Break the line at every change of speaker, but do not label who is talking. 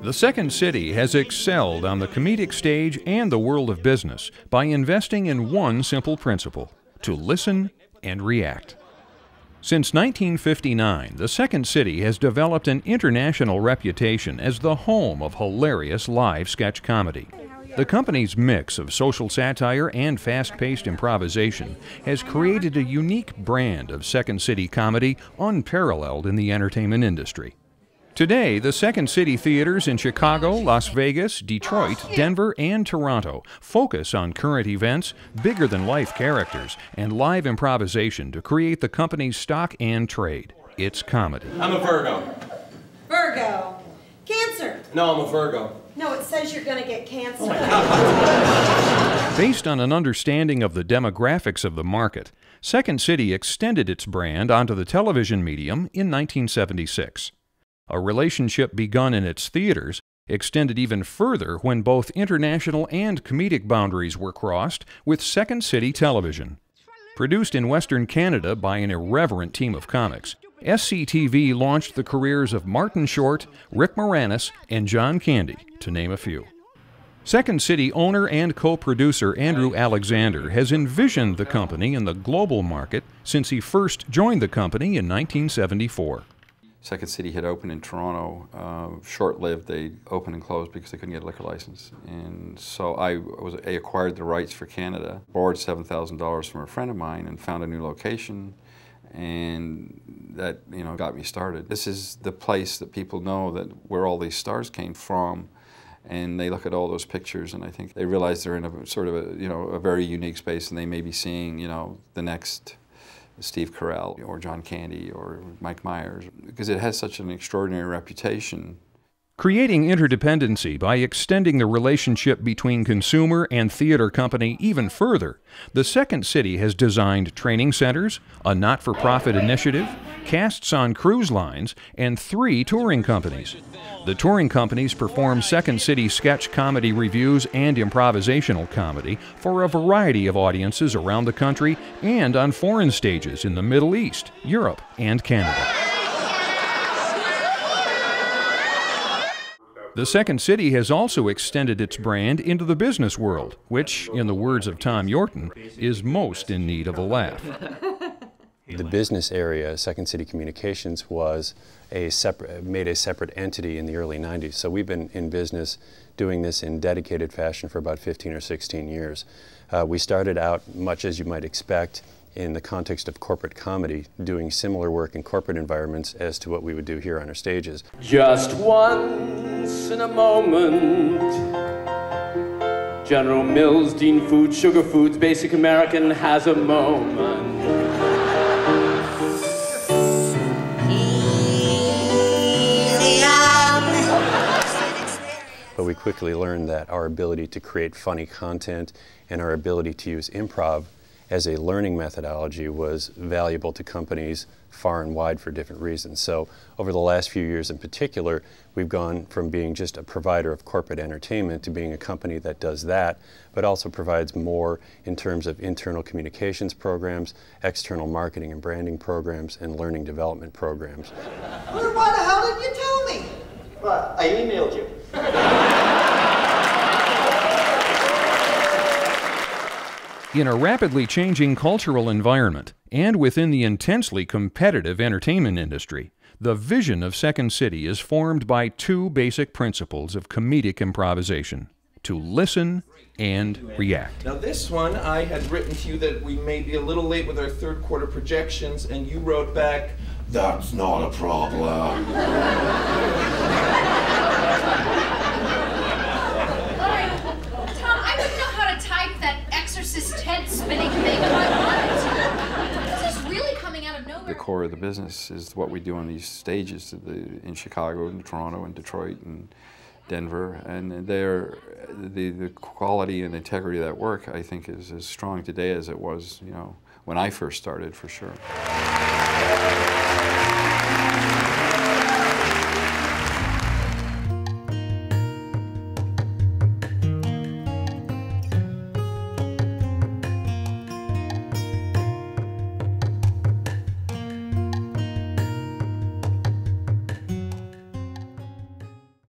The Second City has excelled on the comedic stage and the world of business by investing in one simple principle: to listen and react. Since 1959, the Second City has developed an international reputation as the home of hilarious live sketch comedy. The company's mix of social satire and fast-paced improvisation has created a unique brand of Second City comedy unparalleled in the entertainment industry. Today, the Second City theaters in Chicago, Las Vegas, Detroit, Denver, and Toronto focus on current events, bigger-than-life characters, and live improvisation to create the company's stock and trade. It's comedy.
I'm a Virgo.
Virgo. Cancer.
No, I'm a Virgo.
No, it says you're going to get cancer.
Based on an understanding of the demographics of the market, Second City extended its brand onto the television medium in 1976. A relationship begun in its theaters extended even further when both international and comedic boundaries were crossed with Second City Television. Produced in Western Canada by an irreverent team of comics, SCTV launched the careers of Martin Short, Rick Moranis, and John Candy, to name a few. Second City owner and co-producer Andrew Alexander has envisioned the company in the global market since he first joined the company in 1974.
Second City had opened in Toronto, short-lived. They opened and closed because they couldn't get a liquor license. And so I acquired the rights for Canada, borrowed $7,000 from a friend of mine and found a new location. And that, got me started. This is the place that people know that where all these stars came from. And they look at all those pictures and I think they realize they're in a sort of a very unique space and they may be seeing, the next Steve Carell or John Candy or Mike Myers, because it has such an extraordinary reputation.
Creating interdependency by extending the relationship between consumer and theater company even further, the Second City has designed training centers, a not-for-profit initiative, casts on cruise lines, and 3 touring companies. The touring companies perform Second City sketch comedy reviews and improvisational comedy for a variety of audiences around the country and on foreign stages in the Middle East, Europe, and Canada. The Second City has also extended its brand into the business world, which, in the words of Tom Yorton, is most in need of a laugh.
The business area, Second City Communications, was made a separate entity in the early 90s. So we've been in business doing this in dedicated fashion for about 15 or 16 years. We started out, much as you might expect, in the context of corporate comedy, doing similar work in corporate environments as to what we would do here on our stages.
Just once in a moment, General Mills, Dean Foods, Sugar Foods, Basic American has a moment.
But we quickly learned that our ability to create funny content and our ability to use improv as a learning methodology was valuable to companies far and wide for different reasons. So over the last few years in particular, we've gone from being just a provider of corporate entertainment to being a company that does that, but also provides more in terms of internal communications programs, external marketing and branding programs, and learning development programs.
Well, why the hell didn't you tell me?
Well, I emailed you.
In a rapidly changing cultural environment and within the intensely competitive entertainment industry, the vision of Second City is formed by 2 basic principles of comedic improvisation: to listen and react.
Now this one, I had written to you that we may be a little late with our third quarter projections, and you wrote back, "That's not a problem."
Spinning thing if I wanted. This is really coming out of nowhere.
The core of the business is what we do on these stages in Chicago and Toronto and Detroit and Denver, and the quality and integrity of that work, I think, is as strong today as it was, when I first started, for sure.